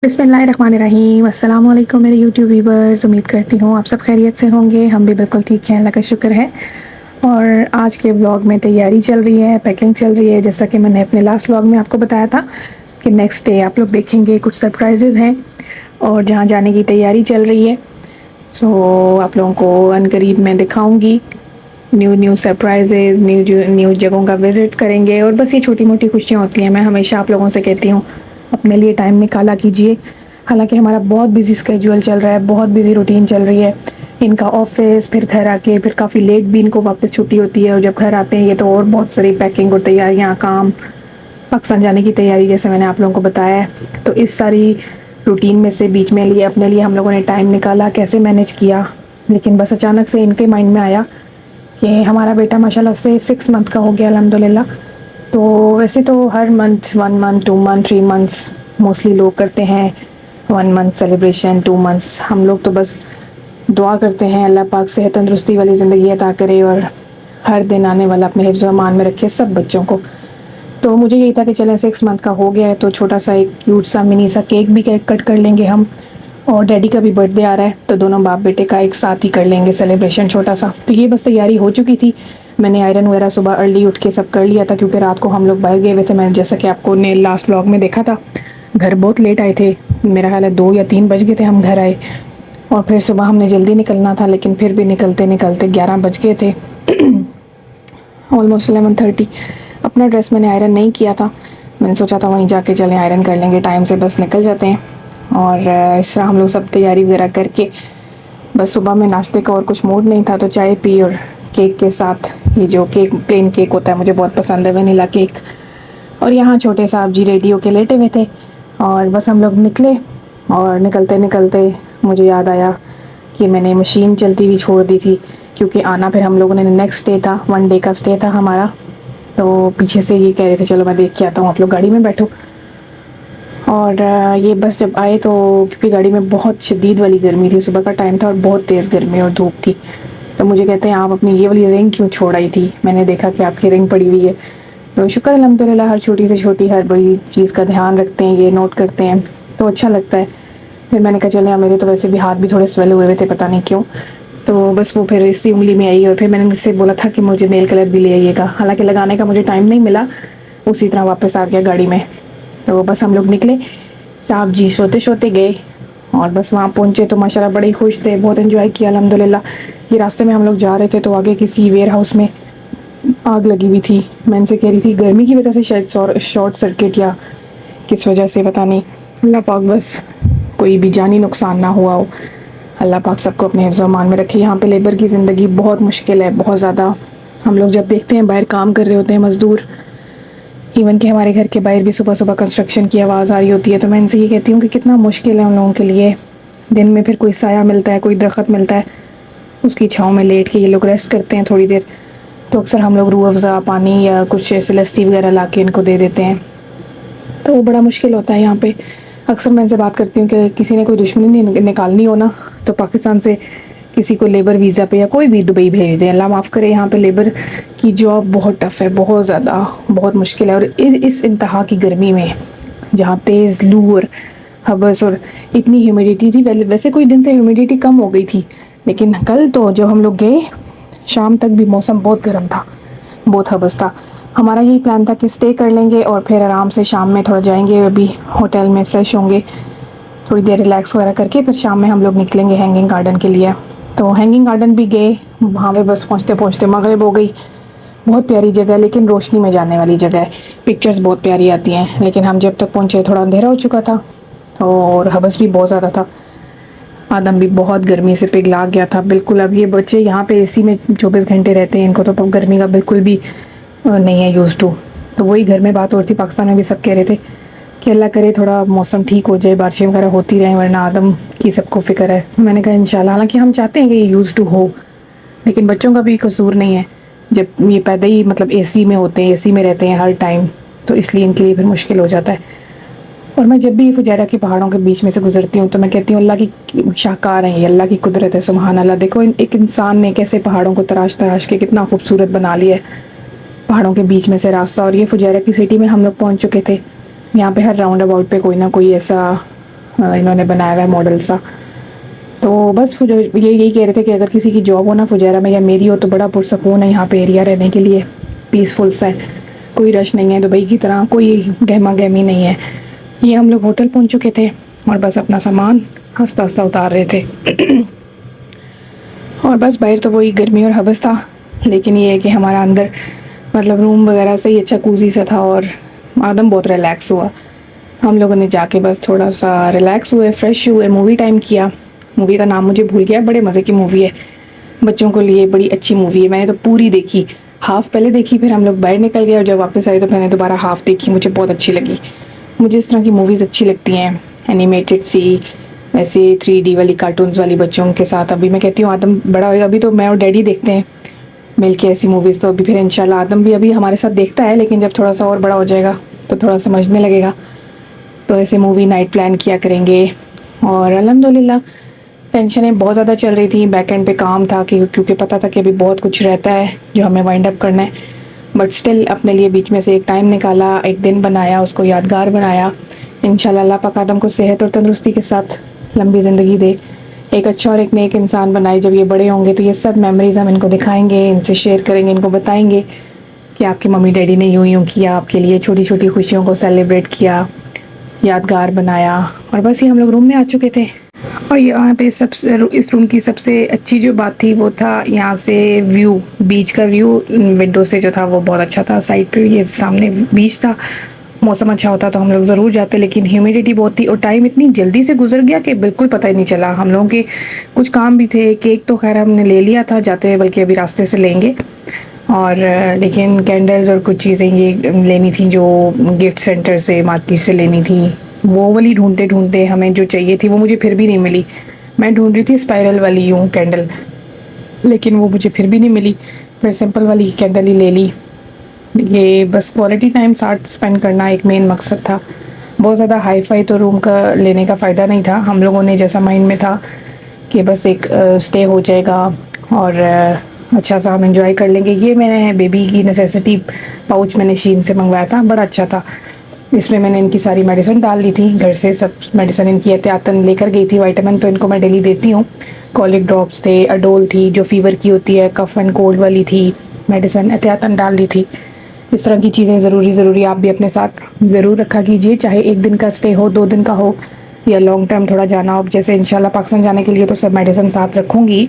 बिस्मिल्लाहिर्रहमानिर्रहीम। अस्सलाम वालेकुम मेरे यूट्यूब व्यूवर्स। उम्मीद करती हूँ आप सब खैरियत से होंगे। हम भी बिल्कुल ठीक हैं, अल्लाह का शुक्र है। और आज के व्लॉग में तैयारी चल रही है, पैकिंग चल रही है। जैसा कि मैंने अपने लास्ट व्लॉग में आपको बताया था कि नेक्स्ट डे आप लोग देखेंगे कुछ सरप्राइजेज़ हैं और जहाँ जाने की तैयारी चल रही है। सो आप लोगों को अनकरीब मैं दिखाऊँगी न्यू सरप्राइजेज़, न्यू जगहों का विज़िट करेंगे। और बस ये छोटी मोटी खुशियाँ होती हैं। मैं हमेशा आप लोगों से कहती हूँ अपने लिए टाइम निकाला कीजिए। हालांकि हमारा बहुत बिजी स्केड्यूल चल रहा है, बहुत बिजी रूटीन चल रही है। इनका ऑफिस, फिर घर आके फिर काफ़ी लेट भी इनको वापस छुट्टी होती है और जब घर आते हैं ये तो और बहुत सारी पैकिंग और तैयारियाँ, काम, पाकिस्तान जाने की तैयारी जैसे मैंने आप लोगों को बताया है। तो इस सारी रूटीन में से बीच में लिए अपने लिए हम लोगों ने टाइम निकाला, कैसे मैनेज किया। लेकिन बस अचानक से इनके माइंड में आया कि हमारा बेटा माशाल्लाह से 6 मंथ का हो गया अल्हम्दुलिल्लाह। तो वैसे तो हर month 1 month 2 month 3 months mostly लोग करते हैं, 1 मंथ सेलिब्रेशन, 2 मंथ्स। हम लोग तो बस दुआ करते हैं अल्लाह पाक सेहत तंदुरुस्ती वाली ज़िंदगी अता करे और हर दिन आने वाला अपने हिफ्ज़ व अमान में रखे सब बच्चों को। तो मुझे यही था कि चलें 6 मंथ का हो गया है तो छोटा सा एक क्यूट सा मिनी सा केक भी कट कर लेंगे हम। और डैडी का भी बर्थडे आ रहा है तो दोनों बाप बेटे का एक साथ ही कर लेंगे सेलिब्रेशन छोटा सा। तो ये बस तैयारी हो चुकी थी। मैंने आयरन वगैरह सुबह अर्ली उठ के सब कर लिया था क्योंकि रात को हम लोग बाहर गए हुए थे। मैंने जैसा कि आपको ने लास्ट व्लॉग में देखा था घर बहुत लेट आए थे। मेरा ख्याल है 2 या 3 बज गए थे हम घर आए। और फिर सुबह हमने जल्दी निकलना था लेकिन फिर भी निकलते निकलते 11 बज गए थे ऑलमोस्ट 11:30। अपना ड्रेस मैंने आयरन नहीं किया था। मैंने सोचा था वहीं जाके चलें आयरन कर लेंगे, टाइम से बस निकल जाते हैं। और इस तरह हम लोग सब तैयारी वगैरह करके बस सुबह में नाश्ते का और कुछ मूड नहीं था तो चाय पी और केक के साथ, ये जो केक प्लेन केक होता है मुझे बहुत पसंद है, वनीला केक। और यहाँ छोटे साहब जी रेडी होके लेटे हुए थे और बस हम लोग निकले। और निकलते निकलते मुझे याद आया कि मैंने मशीन चलती हुई छोड़ दी थी क्योंकि आना फिर हम लोगों ने नेक्स्ट डे था, 1 डे का स्टे था हमारा। तो पीछे से ये कह रहे थे चलो मैं देख के आता हूँ, आप लोग गाड़ी में बैठो। और ये बस जब आए तो क्योंकि गाड़ी में बहुत शदीद वाली गर्मी थी, सुबह का टाइम था और बहुत तेज़ गर्मी और धूप थी। तो मुझे कहते हैं आप अपनी ये वाली रिंग क्यों छोड़ आई थी, मैंने देखा कि आपकी रिंग पड़ी हुई है। तो शुक्र अल्हम्दुलिल्लाह हर छोटी से छोटी हर बड़ी चीज़ का ध्यान रखते हैं, ये नोट करते हैं तो अच्छा लगता है। फिर मैंने कहा चले मेरे तो वैसे भी हाथ भी थोड़े स्वेल हुए थे पता नहीं क्यों। तो बस वो फिर इसी उंगली में आई और फिर मैंने उससे बोला था कि मुझे नेल कलर भी ले आइएगा। हालांकि लगाने का मुझे टाइम नहीं मिला, उसी तरह वापस आ गया गाड़ी में। तो बस हम लोग निकले, साहब जी सोते सोते गए और बस वहाँ पहुँचे तो माशाल्लाह बड़े ही खुश थे, बहुत एंजॉय किया अल्हम्दुलिल्लाह। ये रास्ते में हम लोग जा रहे थे तो आगे किसी वेयर हाउस में आग लगी हुई थी। मैं इनसे कह रही थी गर्मी की वजह से शायद शॉर्ट सर्किट या किस वजह से पता नहीं, अल्लाह पाक बस कोई भी जानी नुकसान ना हुआ हो। अल्लाह पाक सबको अपने हिफ्ज़ मान में रखे। यहाँ पे लेबर की ज़िंदगी बहुत मुश्किल है, बहुत ज़्यादा। हम लोग जब देखते हैं बाहर काम कर रहे होते हैं मज़दूर, इवन कि हमारे घर के बाहर भी सुबह सुबह कंस्ट्रक्शन की आवाज़ आ रही होती है तो मैं इनसे ये कहती हूँ कि कितना मुश्किल है उन लोगों के लिए। दिन में फिर कोई साया मिलता है, कोई दरख्त मिलता है, उसकी छाँव में लेट के ये लोग रेस्ट करते हैं थोड़ी देर। तो अक्सर हम लोग रूह अफ़ज़ा पानी या कुछ ऐसे लस्सी वगैरह ला के इनको दे देते हैं। तो बड़ा मुश्किल होता है यहाँ पे। अक्सर मैं इनसे बात करती हूँ कि किसी ने कोई दुश्मनी निकालनी हो ना तो पाकिस्तान से किसी को लेबर वीज़ा पे या कोई भी दुबई भेज दें, अल्लाह माफ़ करे। यहाँ पे लेबर की जॉब बहुत टफ़ है, बहुत ज़्यादा, बहुत मुश्किल है। और इस इंतहा की गर्मी में जहाँ तेज़ लू और हबस और इतनी ह्यूमिडिटी थी, वैसे कुछ दिन से ह्यूमिडिटी कम हो गई थी लेकिन कल तो जब हम लोग गए शाम तक भी मौसम बहुत गर्म था, बहुत हबस था। हमारा यही प्लान था कि स्टे कर लेंगे और फिर आराम से शाम में थोड़ा जाएंगे अभी होटल में, फ्रेश होंगे, थोड़ी देर रिलैक्स वगैरह करके फिर शाम में हम लोग निकलेंगे हैंगिंग गार्डन के लिए। तो हैंगिंग गार्डन भी गए, वहाँ पे बस पहुँचते पहुँचते मगरिब हो गई। बहुत प्यारी जगह है लेकिन रोशनी में जाने वाली जगह है, पिक्चर्स बहुत प्यारी आती हैं। लेकिन हम जब तक पहुँचे थोड़ा अंधेरा हो चुका था और हवस भी बहुत ज़्यादा था। आदम भी बहुत गर्मी से पिघला गया था बिल्कुल। अब ये बच्चे यहाँ पे एसी में 24 घंटे रहते हैं, इनको तो गर्मी का बिल्कुल भी नहीं है यूज़ टू। तो वही घर में बात हो रही थी, पाकिस्तान में भी सब कह रहे थे कि अल्लाह करे थोड़ा मौसम ठीक हो जाए, बारिशें वगैरह होती रहें, वरना आदम की सबको फ़िक्र है। मैंने कहा इंशाल्लाह, हालांकि हम चाहते हैं कि ये यूज़ टू हो लेकिन बच्चों का भी कसूर नहीं है। जब ये पैदा ही मतलब एसी में होते हैं, एसी में रहते हैं हर टाइम, तो इसलिए इनके लिए फिर मुश्किल हो जाता है। और मैं जब भी फुजैरा के पहाड़ों के बीच में से गुजरती हूँ तो मैं कहती हूँ अल्लाह की शाहकार है, ये अल्लाह की कुदरत है, सुभान अल्लाह। देखो एक इंसान ने कैसे पहाड़ों को तराश तराश के कितना खूबसूरत बना लिया है, पहाड़ों के बीच में से रास्ता। और ये फुजैरा की सिटी में हम लोग पहुँच चुके थे। यहाँ पे हर राउंड अबाउट पे कोई ना कोई ऐसा इन्होंने बनाया हुआ है मॉडल सा। तो बस यही कह रहे थे कि अगर किसी की जॉब हो ना फुजैरा में या मेरी हो तो बड़ा पुरसकून है यहाँ पे एरिया रहने के लिए, पीसफुल सा है, कोई रश नहीं है दुबई की तरह, कोई गहमा गहमी नहीं है। ये हम लोग होटल पहुँच चुके थे और बस अपना सामान हंसता हंसता उतार रहे थे और बस बाहर तो वही गर्मी और हवस था, लेकिन ये है कि हमारा अंदर मतलब रूम वगैरह से ही अच्छा कूजी सा था और आदम बहुत रिलैक्स हुआ। हम लोगों ने जाके बस थोड़ा सा रिलैक्स हुए, फ्रेश हुए, मूवी टाइम किया। मूवी का नाम मुझे भूल गया, बड़े मज़े की मूवी है, बच्चों को लिए बड़ी अच्छी मूवी है। मैंने तो पूरी देखी, हाफ पहले देखी, फिर हम लोग बाहर निकल गए और जब वापस आए तो मैंने दोबारा हाफ देखी, मुझे बहुत अच्छी लगी। मुझे इस तरह की मूवीज़ अच्छी लगती हैं, एनिमेटेड सी, ऐसे 3D वाली कार्टून्स वाली बच्चों के साथ। अभी मैं कहती हूँ आदम बड़ा होएगा, अभी तो मैं और डैडी देखते हैं मिल के ऐसी मूवीज़, तो अभी फिर इंशाल्लाह आदम भी अभी हमारे साथ देखता है, लेकिन जब थोड़ा सा और बड़ा हो जाएगा तो थोड़ा समझने लगेगा, तो ऐसे मूवी नाइट प्लान किया करेंगे। और अल्हम्दुलिल्लाह टेंशनें बहुत ज़्यादा चल रही थी, बैक एंड पे काम था कि क्योंकि पता था कि अभी बहुत कुछ रहता है जो हमें वाइंड अप करना है, बट स्टिल अपने लिए बीच में से एक टाइम निकाला, एक दिन बनाया, उसको यादगार बनाया। इंशाल्लाह अल्लाह पाक आदम को सेहत और तंदुरुस्ती के साथ लंबी ज़िंदगी दे, एक अच्छा और एक नेक इंसान बनाए। जब ये बड़े होंगे तो ये सब मेमोरीज़ हम इनको दिखाएंगे, इनसे शेयर करेंगे, इनको बताएंगे कि आपके मम्मी डैडी ने यूँ यूँ किया, आपके लिए छोटी छोटी खुशियों को सेलिब्रेट किया, यादगार बनाया। और बस ये हम लोग रूम में आ चुके थे और यहाँ पे सबसे इस रूम की सबसे अच्छी जो बात थी वो था यहाँ से व्यू, बीच का व्यू विंडो से जो था वो बहुत अच्छा था। साइड पे ये सामने बीच था, मौसम अच्छा होता तो हम लोग ज़रूर जाते, लेकिन ह्यूमिडिटी बहुत थी और टाइम इतनी जल्दी से गुजर गया कि बिल्कुल पता ही नहीं चला। हम लोगों के कुछ काम भी थे, केक तो खैर हमने ले लिया था जाते हुए, बल्कि अभी रास्ते से लेंगे, और लेकिन कैंडल्स और कुछ चीज़ें ये लेनी थी जो गिफ्ट सेंटर से मार्केट से लेनी थी, वो वाली ढूंढते ढूंढते हमें जो चाहिए थी वो मुझे फिर भी नहीं मिली। मैं ढूंढ रही थी स्पाइरल वाली यूँ कैंडल, लेकिन वो मुझे फिर भी नहीं मिली, फिर सिंपल वाली कैंडल ही ले ली। ये बस क्वालिटी टाइम साथ स्पेंड करना एक मेन मकसद था। बहुत ज़्यादा हाई फाई तो रूम का लेने का फ़ायदा नहीं था, हम लोगों ने जैसा माइंड में था कि बस एक स्टे हो जाएगा और अच्छा सा हम इंजॉय कर लेंगे। ये मैंने बेबी की नेसेसिटी पाउच मैंने शीन से मंगवाया था, बड़ा अच्छा था। इसमें मैंने इनकी सारी मेडिसिन डाल ली थी, घर से सब मेडिसिन इनकी एहतियातन लेकर गई थी। विटामिन तो इनको मैं डेली देती हूँ, कॉलिक ड्रॉप्स थे, अडोल थी जो फीवर की होती है, कफ एंड कोल्ड वाली थी, मेडिसिन एहतियातन डाल ली थी। इस तरह की चीज़ें ज़रूरी आप भी अपने साथ ज़रूर रखा कीजिए, चाहे एक दिन का स्टे हो, 2 दिन का हो या लॉन्ग टर्म थोड़ा जाना हो। जैसे इंशाल्लाह पाकिस्तान जाने के लिए तो सब मेडिसिन साथ रखूँगी,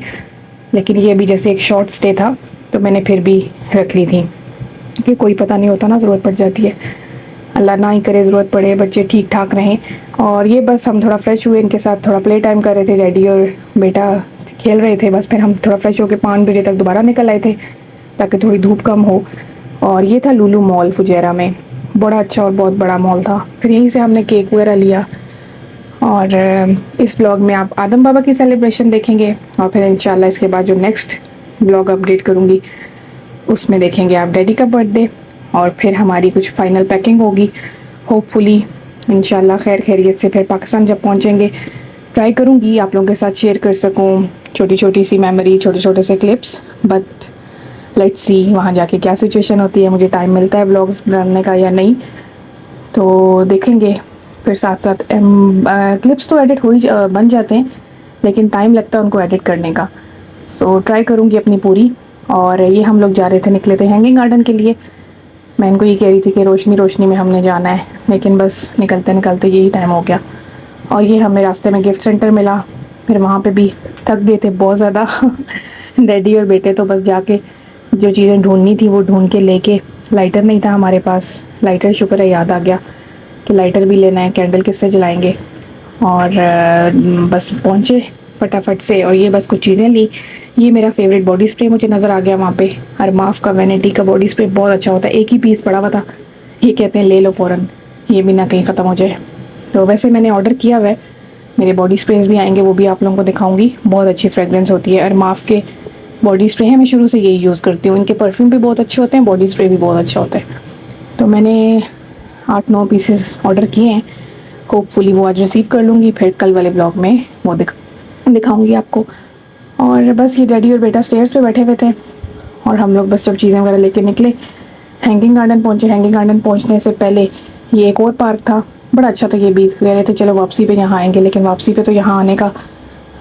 लेकिन ये भी जैसे एक शॉर्ट स्टे था तो मैंने फिर भी रख ली थी कि कोई पता नहीं होता ना, ज़रूरत पड़ जाती है। अल्लाह ना ही करे ज़रूरत पड़े, बच्चे ठीक ठाक रहें। और ये बस हम थोड़ा फ्रेश हुए, इनके साथ थोड़ा प्ले टाइम कर रहे थे, डैडी और बेटा खेल रहे थे। बस फिर हम थोड़ा फ्रेश होकर 5 बजे तक दोबारा निकल आए थे ताकि थोड़ी धूप कम हो। और ये था लुलु मॉल फुजैरा में, बड़ा अच्छा और बहुत बड़ा मॉल था। फिर यहीं से हमने केक वगैरह लिया और इस ब्लॉग में आप आदम बाबा की सेलिब्रेशन देखेंगे और फिर इंशाल्लाह इसके बाद जो नेक्स्ट ब्लॉग अपडेट करूँगी उसमें देखेंगे आप डैडी का बर्थडे और फिर हमारी कुछ फाइनल पैकिंग होगी। होपफुली इंशाल्लाह खैर खैरियत से फिर पाकिस्तान जब पहुँचेंगे ट्राई करूँगी आप लोगों के साथ शेयर कर सकूँ छोटी छोटी सी मेमोरी, छोटे छोटे से क्लिप्स, बट लेट्स सी वहाँ जाके क्या सिचुएशन होती है, मुझे टाइम मिलता है ब्लॉग्स बनाने का या नहीं, तो देखेंगे। फिर साथ साथ क्लिप्स तो एडिट हो ही बन जाते हैं, लेकिन टाइम लगता है उनको एडिट करने का, सो ट्राई करूँगी अपनी पूरी। और ये हम लोग जा रहे थे, निकले थे हैंगिंग गार्डन के लिए। मैं इनको ये कह रही थी कि रोशनी में हमने जाना है, लेकिन बस निकलते निकलते यही टाइम हो गया। और ये हमें रास्ते में गिफ्ट सेंटर मिला, फिर वहाँ पे भी थक गए थे बहुत ज़्यादा डैडी और बेटे तो बस जाके जो चीज़ें ढूंढनी थी वो ढूंढ के लेके, लाइटर नहीं था हमारे पास, लाइटर शुक्र है याद आ गया कि लाइटर भी लेना है, कैंडल किससे जलाएंगे। और बस पहुँचे फटाफट से और ये बस कुछ चीज़ें ली। ये मेरा फेवरेट बॉडी स्प्रे मुझे नज़र आ गया वहाँ पे, अरमाफ का वैनिटी का बॉडी स्प्रे बहुत अच्छा होता है, एक ही पीस पड़ा हुआ था, ये कहते हैं ले लो फ़ौरन, ये भी ना कहीं ख़त्म हो जाए। तो वैसे मैंने ऑर्डर किया हुआ है, मेरे बॉडी स्प्रेज भी आएंगे, वो भी आप लोगों को दिखाऊंगी। बहुत अच्छी फ्रेगरेंस होती है, अरमाफ के बॉडी स्प्रे है, मैं शुरू से यही यूज़ करती हूँ। इनके परफ्यूम भी बहुत अच्छे होते हैं, बॉडी स्प्रे भी बहुत अच्छा होता है। तो मैंने 8-9 पीसेस ऑर्डर किए हैं, होपफुली वो आज रिसीव कर लूँगी, फिर कल वाले ब्लॉग में वो दिखाऊँगी आपको। और बस ये डैडी और बेटा स्टेयर्स पे बैठे हुए थे और हम लोग बस जब चीज़ें वगैरह लेके निकले, हैंगिंग गार्डन पहुँचे। हैंगिंग गार्डन पहुँचने से पहले ये एक और पार्क था, बड़ा अच्छा था ये बीच। कह रहे थे चलो वापसी पे यहाँ आएंगे, लेकिन वापसी पे तो यहाँ आने का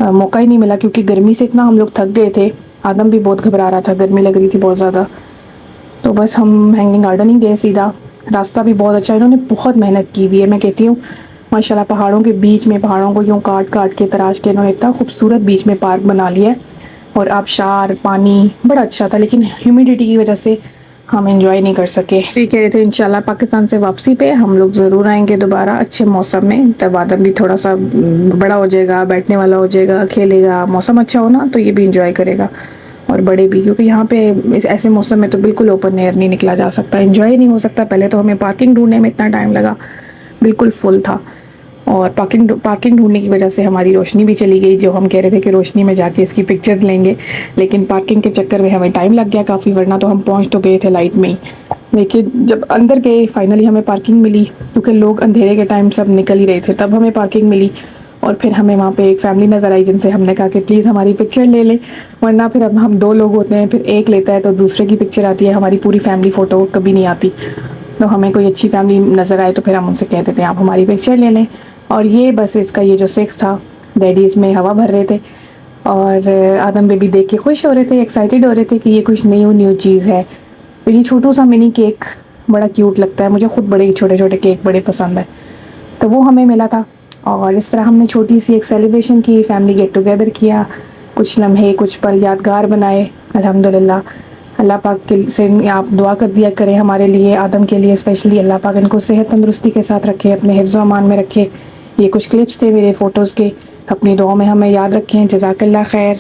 मौका ही नहीं मिला, क्योंकि गर्मी से इतना हम लोग थक गए थे। आदम भी बहुत घबरा रहा था, गर्मी लग रही थी बहुत ज़्यादा। तो बस हम हैंगिंग गार्डन ही गए सीधा। रास्ता भी बहुत अच्छा है, इन्होंने बहुत मेहनत की हुई है, मैं कहती हूँ माशाल्लाह। पहाड़ों के बीच में, पहाड़ों को यूँ काट काट के तराश के इन्होंने इतना खूबसूरत बीच में पार्क बना लिया है। और आबशार पानी बड़ा अच्छा था, लेकिन ह्यूमिडिटी की वजह से हम एंजॉय नहीं कर सके। फिर कह रहे थे इंशाल्लाह पाकिस्तान से वापसी पे हम लोग ज़रूर आएंगे दोबारा अच्छे मौसम में, तब आदम भी थोड़ा सा बड़ा हो जाएगा, बैठने वाला हो जाएगा, खेलेगा, मौसम अच्छा हो ना तो ये भी इंजॉय करेगा। और बड़े भी, क्योंकि यहाँ पे इस ऐसे मौसम में तो बिल्कुल ओपन एयर नहीं निकला जा सकता, एंजॉय नहीं हो सकता। पहले तो हमें पार्किंग ढूंढने में इतना टाइम लगा, बिल्कुल फुल था। और पार्किंग ढूंढने की वजह से हमारी रोशनी भी चली गई, जो हम कह रहे थे कि रोशनी में जाके इसकी पिक्चर्स लेंगे, लेकिन पार्किंग के चक्कर में हमें टाइम लग गया काफ़ी, वरना तो हम पहुंच तो गए थे लाइट में ही। लेकिन जब अंदर गए फाइनली हमें पार्किंग मिली, क्योंकि लोग अंधेरे के टाइम सब निकल ही रहे थे, तब हमें पार्किंग मिली। और फिर हमें वहाँ पे एक फैमिली नज़र आई, जिनसे हमने कहा कि प्लीज़ हमारी पिक्चर ले लें, वरना फिर अब हम 2 लोग होते हैं, फिर एक लेता है तो दूसरे की पिक्चर आती है, हमारी पूरी फैमिली फ़ोटो कभी नहीं आती। तो हमें कोई अच्छी फैमिली नज़र आए तो फिर हम उनसे कहते थे आप हमारी पिक्चर ले लें। और ये बस इसका ये जो 6 था, डैडी इसमें हवा भर रहे थे, और आदम बेबी देख के खुश हो रहे थे, एक्साइटेड हो रहे थे कि ये कुछ न्यू चीज़ है। तो ये छोटू सा मिनी केक बड़ा क्यूट लगता है, मुझे खुद बड़े छोटे छोटे केक बड़े पसंद है, तो वो हमें मिला था। और इस तरह हमने छोटी सी एक सेलिब्रेशन की, फैमिली गेट टुगेदर किया, कुछ लम्हे कुछ पल यादगार बनाए अल्हम्दुलिल्लाह। अल्लाह पाक के से आप दुआ कर दिया करें हमारे लिए, आदम के लिए स्पेशली, अल्लाह पाक इनको सेहत तंदुरुस्ती के साथ रखे, अपने हिफ्ज़ व अमान में रखे। ये कुछ क्लिप्स थे मेरे फ़ोटोज़ के, अपनी दुआओं में हमें याद रखें। जज़ाकल्लाह खैर।